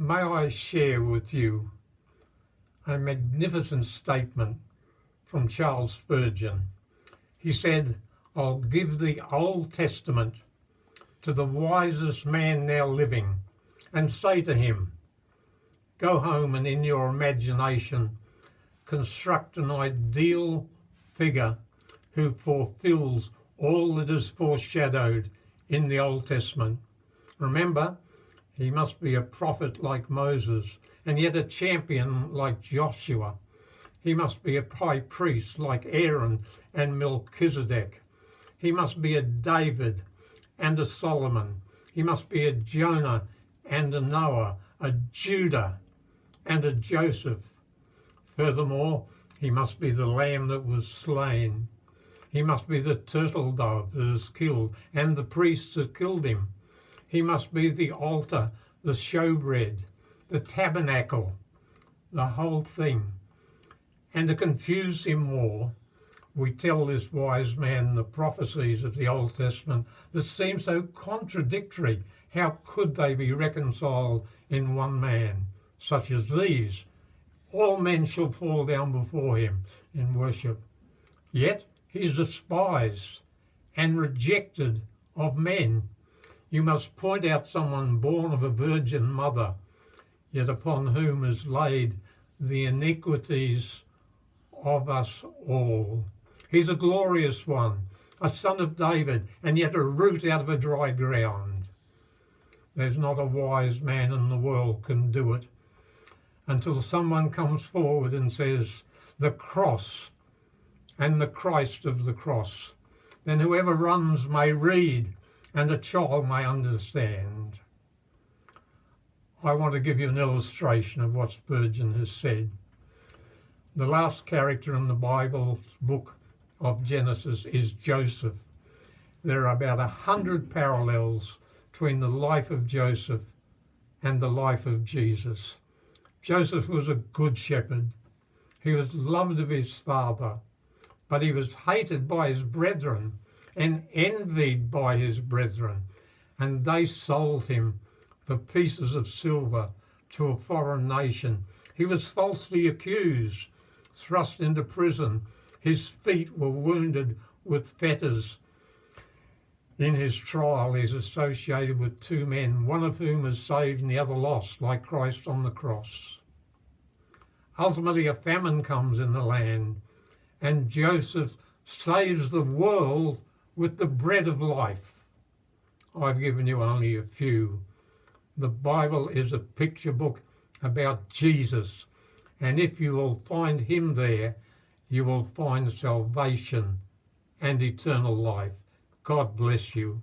May I share with you a magnificent statement from Charles Spurgeon. He said, "I'll give the Old Testament to the wisest man now living and say to him, go home and in your imagination construct an ideal figure who fulfills all that is foreshadowed in the Old Testament. Remember, he must be a prophet like Moses and yet a champion like Joshua. He must be a high priest like Aaron and Melchizedek. He must be a David and a Solomon. He must be a Jonah and a Noah, a Judah and a Joseph. Furthermore, he must be the lamb that was slain. He must be the turtle dove that is killed and the priests that killed him. He must be the altar, the showbread, the tabernacle, the whole thing. And to confuse him more, we tell this wise man the prophecies of the Old Testament that seem so contradictory. How could they be reconciled in one man, such as these? All men shall fall down before him in worship. Yet he is despised and rejected of men. You must point out someone born of a virgin mother, yet upon whom is laid the iniquities of us all. He's a glorious one, a son of David, and yet a root out of a dry ground. There's not a wise man in the world can do it until someone comes forward and says, the cross and the Christ of the cross. Then whoever runs may read and a child may understand. I want to give you an illustration of what Spurgeon has said. The last character in the Bible's book of Genesis is Joseph. There are about 100 parallels between the life of Joseph and the life of Jesus. Joseph was a good shepherd. He was loved of his father, but he was hated by his brethren and envied by his brethren, and they sold him for pieces of silver to a foreign nation. He was falsely accused, thrust into prison. His feet were wounded with fetters. In his trial, he's associated with two men, one of whom is saved and the other lost, like Christ on the cross. Ultimately, a famine comes in the land, and Joseph saves the world with the bread of life. I've given you only a few. The Bible is a picture book about Jesus, and if you will find him there, you will find salvation and eternal life. God bless you.